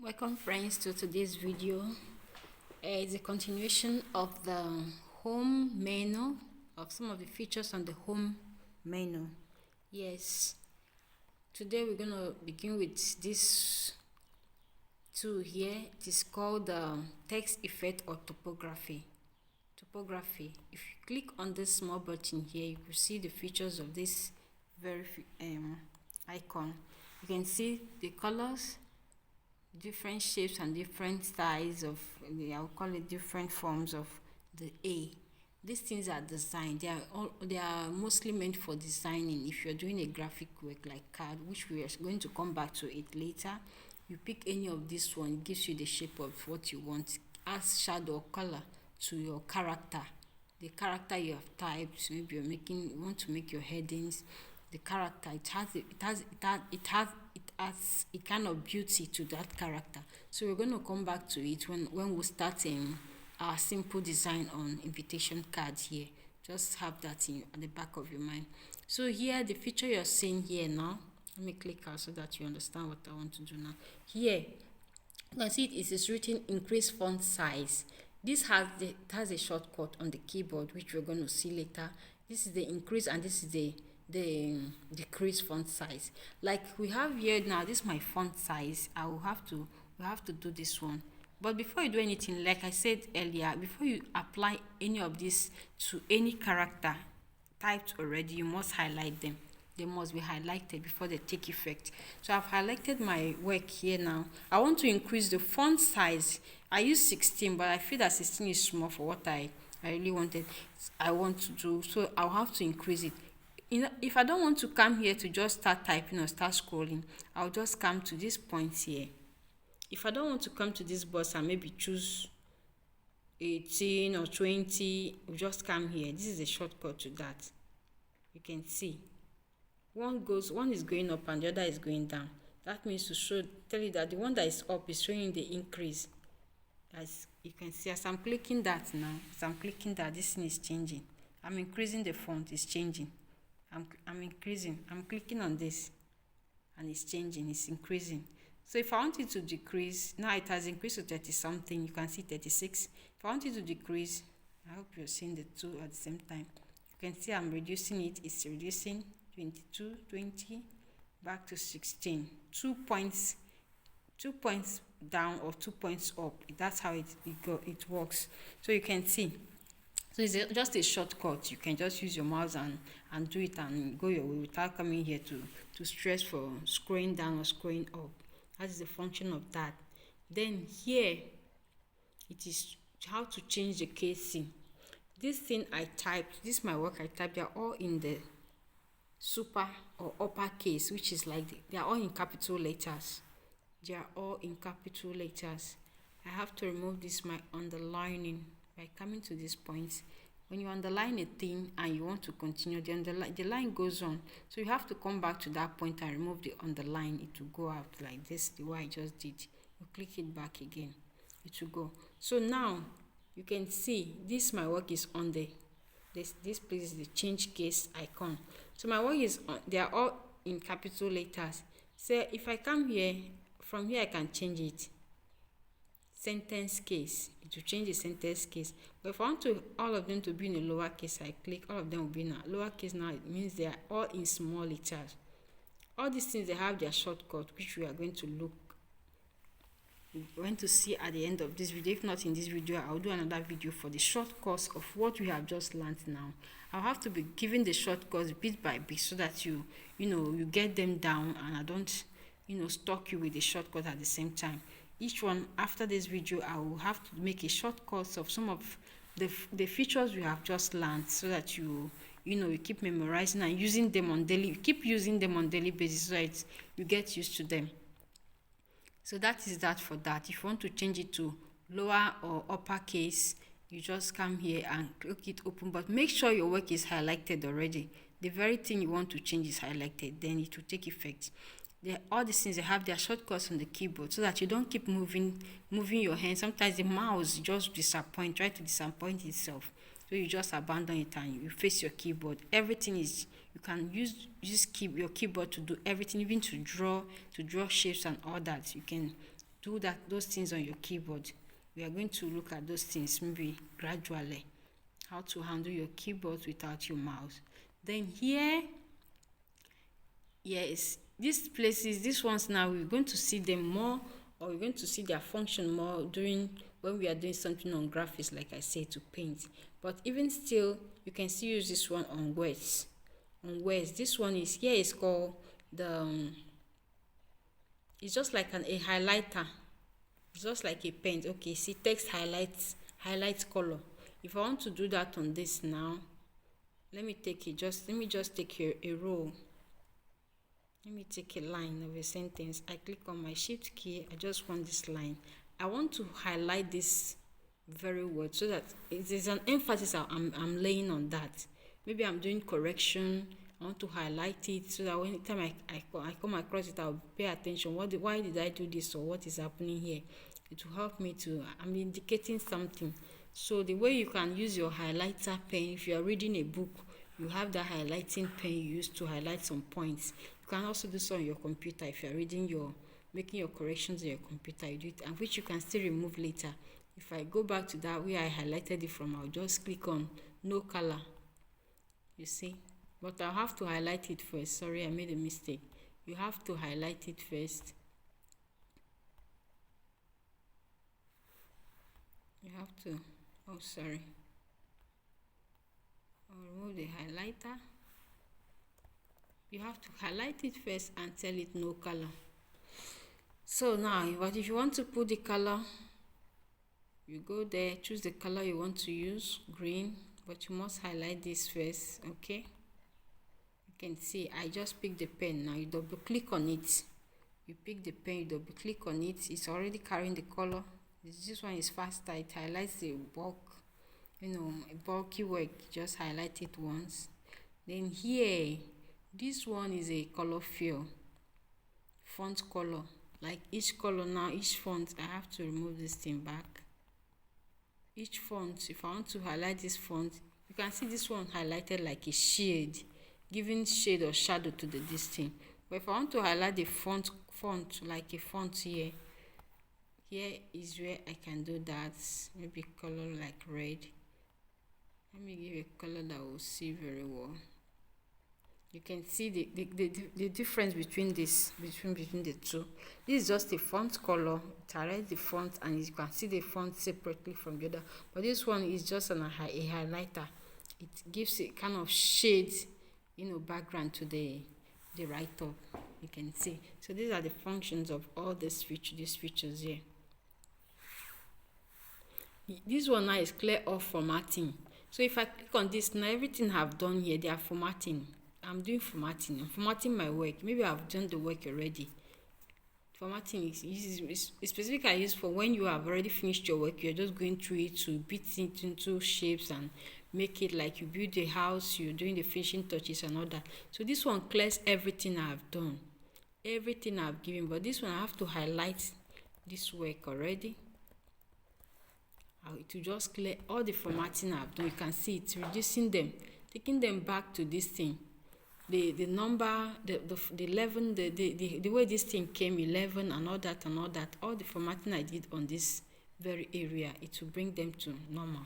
Welcome friends to today's video. It's a continuation of the home menu, of some of the features on the home menu. Yes, today we're going to begin with this tool here. It is called text effect or topography. If you click on this small button here, you will see the features of this very icon. You can see the colors, different shapes and different styles of I'll call it different forms of the A. These things are designed. They are mostly meant for designing. If you're doing a graphic work like card, which we are going to come back to it later, you pick any of this one. It gives you the shape of what you want. Adds shadow or color to your character. The character you have typed. Maybe you want to make your headings. The character, it has a kind of beauty to that character. So we're going to come back to it when we start our simple design on invitation cards here. Just have that at the back of your mind. So here, the feature you're seeing here now, let me click out so that you understand what I want to do now. Here, you can see it is written increase font size. This has a shortcut on the keyboard, which we're going to see later. This is the increase and this is the decrease font size. Like we have here now, this is my font size. We have to do this one. But before you do anything, like I said earlier, before you apply any of this to any character typed already, you must highlight them. They must be highlighted before they take effect. So I've highlighted my work here now. I want to increase the font size. I use 16, but I feel that 16 is small for what I really want to do. So I'll have to increase it. If I don't want to come here to just start typing or start scrolling, I'll just come to this point here. If I don't want to come to this box and maybe choose 18 or 20, we'll just come here. This is a shortcut to that. You can see one is going up and the other is going down. That means to tell you that the one that is up is showing the increase. As you can see, as I'm clicking that now, this thing is changing. I'm increasing the font, it's changing. I'm increasing. I'm clicking on this and it's changing, it's increasing. So if I want it to decrease, now it has increased to 30 something. You can see 36. If I want it to decrease, I hope you're seeing the two at the same time. You can see I'm reducing it. It's reducing 22, 20, back to 16. 2 points down or 2 points up. That's how it works. So you can see. So it's just a shortcut. You can just use your mouse and do it and go your way without coming here to stress for scrolling down or scrolling up. That is the function of that. Then here, it is how to change the casing. This thing I typed, this is my work I typed, they are all in the super or upper case, which is like they are all in capital letters. They are all in capital letters. I have to remove this, my underlining. By coming to this point, when you underline a thing and you want to continue, the line goes on. So you have to come back to that point and remove the underline. It will go out like this, the way I just did. You click it back again, it will go. So now you can see this, my work is on this place is the change case icon. So my work is on, they are all in capital letters. So if I come here, from here I can change it. Sentence case, it will change the sentence case. But if I want all of them to be in a lower case, I click, all of them will be in a lower case. Now it means they are all in small letters. All these things, they have their shortcut, which we are going to see at the end of this video. If not in this video, I'll do another video for the shortcuts of what we have just learned now. I'll have to be giving the shortcuts bit by bit so that you get them down and I don't stalk you with the shortcut at the same time. Each one after this video, I will have to make a shortcut of some of the features we have just learned, so that you keep memorizing and using them on daily basis, so that you get used to them. So that is that for that. If you want to change it to lower or upper case, you just come here and click it open, but make sure your work is highlighted already. The very thing you want to change is highlighted, then it will take effect. All these things, they have their shortcuts on the keyboard so that you don't keep moving your hand. Sometimes the mouse just try to disappoint itself. So you just abandon it and you face your keyboard. Everything is, you can use your keyboard to do everything, even to draw shapes and all that. You can do those things on your keyboard. We are going to look at those things maybe gradually, how to handle your keyboard without your mouse. Then here, yes, these places, these ones now, we're going to see them more, or we're going to see their function more during when we are doing something on graphics, like I said, to paint. But even still, you can still use this one on words. On words, this one is here is called the it's just like a highlighter. It's just like a pen. Okay, see, text highlight color. If I want to do that on this now, let me just take a row. Let me take a line of a sentence. I click on my shift key. I just want this line. I want to highlight this very word so that it is an emphasis I'm laying on that. Maybe I'm doing correction. I want to highlight it so that when time I come across it, I'll pay attention. Why did I do this, or what is happening here? It will help me to, I'm indicating something. So the way you can use your highlighter pen, if you are reading a book, you have that highlighting pen you use to highlight some points. You can also do so on your computer. If you are making your corrections on your computer, you do it, and which you can still remove later. If I go back to that where I highlighted it from, I'll just click on no color. You see? But I'll have to highlight it first. Sorry, I made a mistake. You have to highlight it first. You have to, oh sorry. I'll remove the highlighter. You have to highlight it first and tell it no color. So now, but if you want to put the color, you go there, choose the color you want to use, green, but you must highlight this first, okay? You can see I just pick the pen. Now you double click on it. You pick the pen, you double click on it. It's already carrying the color. This one is faster. It highlights the bulk, a bulky work. Just highlight it once. Then here, this one is a color fill, font color. Like each color now, each font, I have to remove this thing back. Each font, if I want to highlight this font, you can see this one highlighted like a shade, giving shade or shadow to this thing. But if I want to highlight the font like a font here is where I can do that. Maybe color like red. Let me give a color that will see very well. You can see the difference between between the two. This is just a font color. It highlights the font, and you can see the font separately from the other. But this one is just a highlighter. It gives a kind of shade, background to the write-up. You can see. So these are the functions of all these features here. This one now is clear off formatting. So if I click on this now, everything I've done here, they are formatting. I'm doing formatting. I'm formatting my work. Maybe I've done the work already. Formatting is specifically used for when you have already finished your work. You're just going through it to beat it into shapes and make it like you build the house, you're doing the finishing touches and all that. So this one clears everything I've done, everything I've given. But this one I have to highlight this work already. It will just clear all the formatting I've done. You can see it's reducing them, taking them back to this thing. The number, the 11, the way this thing came, 11 and all that, all the formatting I did on this very area, it will bring them to normal.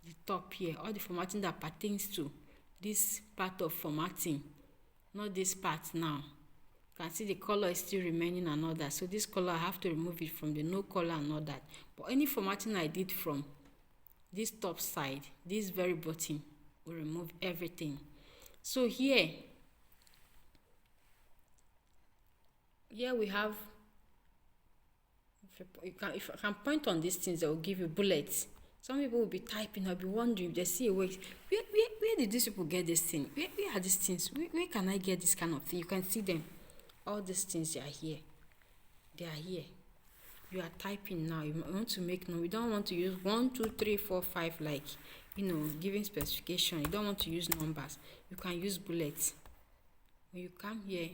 The top here, all the formatting that pertains to this part of formatting, not this part now. You can see the color is still remaining and all that. So this color, I have to remove it from the no color and all that. But any formatting I did from this top side, this very bottom, will remove everything. So here we have, if I can point on these things, I will give you bullets. Some people will be typing, I'll be wondering if they see a way. Where did these people get this thing? Where are these things? Where can I get this kind of thing? You can see them. All these things, they are here. They are here. You are typing now. You want to make no. You don't want to use 1, 2, 3, 4, 5 like, giving specification. You don't want to use numbers. You can use bullets. When you come here,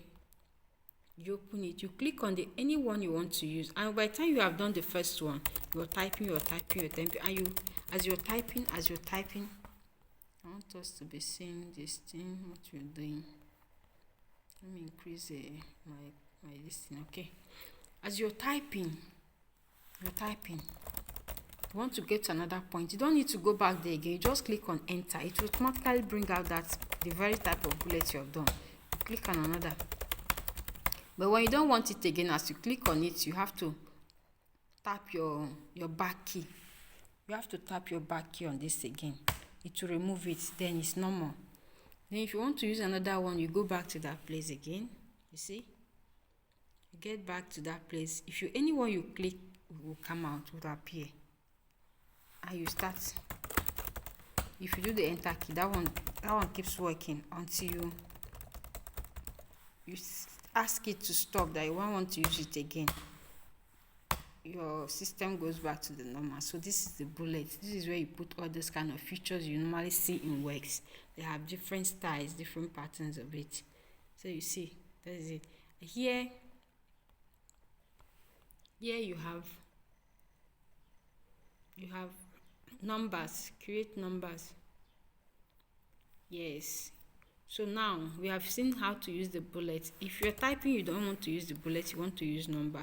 you open it. You click on any one you want to use. And by the time you have done the first one, you're typing. And as you're typing, I want us to be seeing this thing, what you're doing. Let me increase my this thing, okay? As you're typing, you're typing, you want to get to another point, you don't need to go back there again. You just click on enter. It will automatically bring out that the very type of bullet you have done. You click on another. But when you don't want it again, as you click on it, you have to tap your back key. You have to tap your back key on this again. It will remove it. Then it's normal. Then if you want to use another one, you go back to that place again. You see? You get back to that place. If you anyone you click will come out, will appear. And you start. If you do the enter key, that one keeps working until you ask it to stop, that you won't want to use it again. Your system goes back to the normal. So this is the bullet. This is where you put all those kind of features you normally see in works. They have different styles, different patterns of it. So you see, that is it. Here you have numbers. Create numbers. Yes. So now we have seen how to use the bullet. If you're typing, you don't want to use the bullet, you want to use number,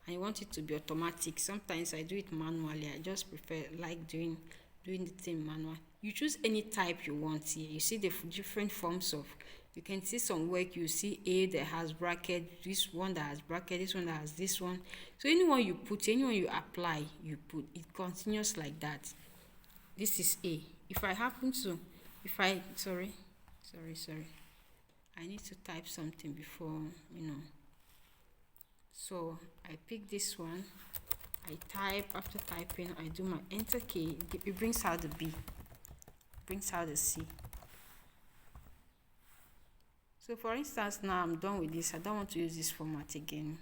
and you want it to be automatic. Sometimes I do it manually. I just prefer doing the thing manual. You choose any type you want here. You see the different forms of. You can see some work. You see A that has bracket, this one that has bracket, this one that has this one. So anyone you put, anyone you apply, you put. It continues like that. This is A. If I happen to, sorry. I need to type something before, So I pick this one. I type. After typing, I do my enter key. It brings out the B. Brings out the C. So for instance, now I'm done with this. I don't want to use this format again.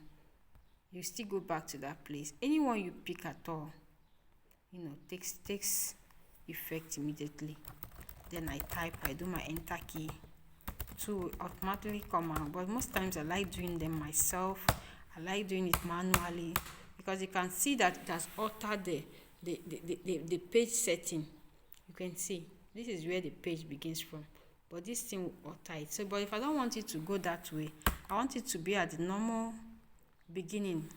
You still go back to that place. Anyone you pick at all, takes effect immediately. Then I type. I do my enter key to automatically come out. But most times I like doing them myself. I like doing it manually because you can see that it has altered the page setting. You can see this is where the page begins from, but this thing will alter it. So, but if I don't want it to go that way, I want it to be at the normal beginning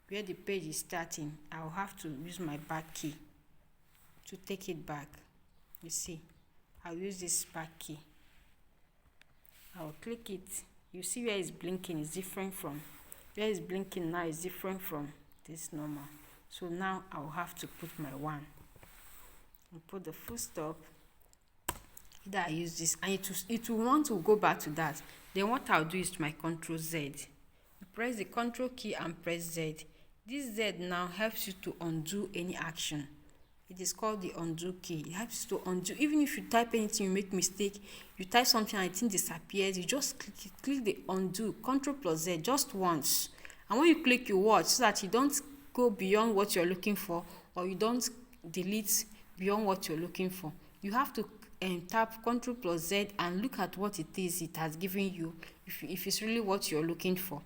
where the page is starting. I will have to use my back key to take it back. You see, I'll use this back key. I'll click it. You see where it's blinking is different from where it's blinking now is different from this normal. So now I'll have to put my one and put the full stop. Either I use this and it will want to go back to that. Then what I'll do is my Ctrl Z. Press the Ctrl key and press Z. This Z now helps you to undo any action. It is called the undo key. It helps you to undo. Even if you type anything, you make mistake, you type something and it disappears, you just click the undo, Ctrl+Z just once. And when you click, you watch so that you don't go beyond what you're looking for, or you don't delete beyond what you're looking for. You have to tap Ctrl+Z and look at what it is it has given you, if it's really what you're looking for,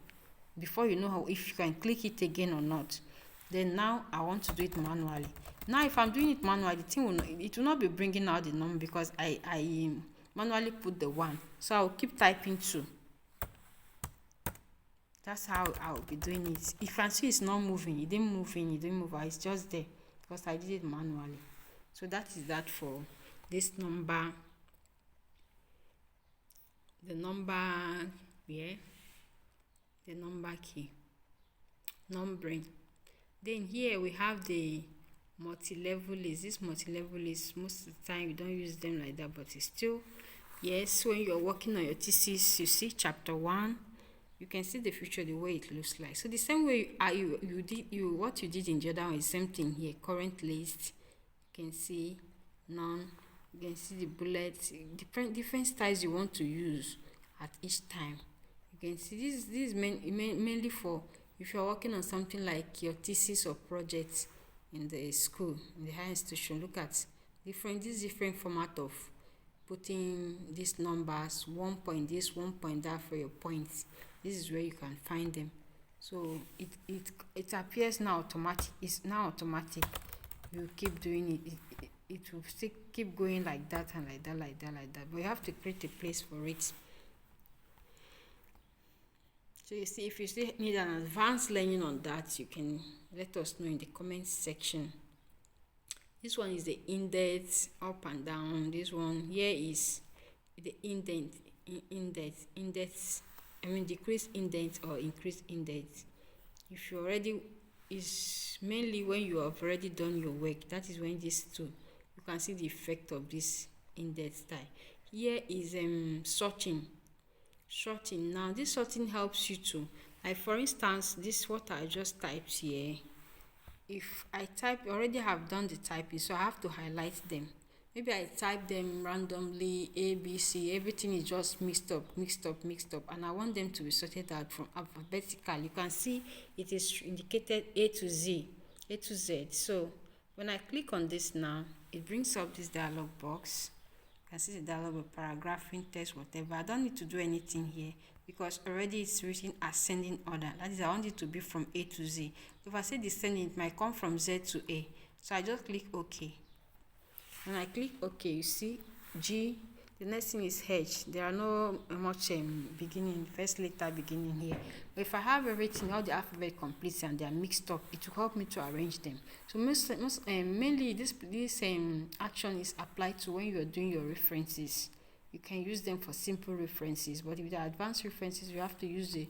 before you know if you can click it again or not. Then now I want to do it manually. Now if I'm doing it manually, it will not be bringing out the number because I manually put the 1. So I'll keep typing 2. That's how I'll be doing it. If I see it's not moving, it didn't move out, it's just there because I did it manually. So that is that for this number. The number key, numbering. Then here we have the multi-level list. This multi-level list, most of the time we don't use them like that, but it's still, yes, when you're working on your thesis, you see chapter 1, you can see the future the way it looks like. So the same way what you did in the other one is the same thing here. Current list, you can see none, you can see the bullets, different styles you want to use at each time. You can see this is mainly for if you're working on something like your thesis or project in the school, in the higher institution. Look at different format of putting these numbers, 1 point this, 1 point that for your points. This is where you can find them. So it appears now automatic. It's now automatic. You keep doing it. It will still keep going like that and like that. But you have to create a place for it. So So you see, if you still need an advanced learning on that, you can let us know in the comments section. This one is the indent up and down. This one here is the index. I mean decrease indent or increase indent. If you already, is mainly when you have already done your work, that is when this two, you can see the effect of this indent style. Here is sorting. Now this sorting helps you to, like for instance, this what I just typed here. If I type, already have done the typing, so I have to highlight them. Maybe I type them randomly, A, B, C, everything is just mixed up, and I want them to be sorted out from alphabetical. You can see it is indicated A to Z. So when I click on this now, it brings up this dialog box. You can see the dialog with paragraphing, text, whatever. I don't need to do anything here because already it's written ascending order. That is, I want it to be from A to Z. If I say descending, it might come from Z to A. So I just click OK. When I click OK, you see G. The next thing is H. There are no much beginning, first letter beginning here. But if I have everything, all the alphabet complete and they are mixed up, it will help me to arrange them. So mainly this action is applied to when you are doing your references. You can use them for simple references, but with the advanced references, you have to use the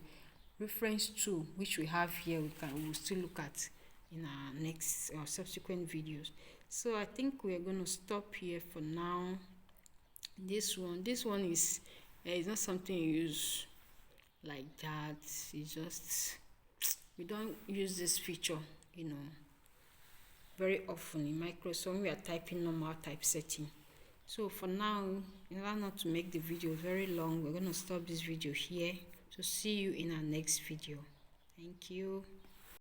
reference tool, which we have here. We will still look at in our next or subsequent videos. So I think we are going to stop here for now. This one is it's not something you use like that. It's just, we don't use this feature, very often in Microsoft when we are typing normal typesetting. So for now, in order not to make the video very long, we're going to stop this video here. So see you in our next video. Thank you.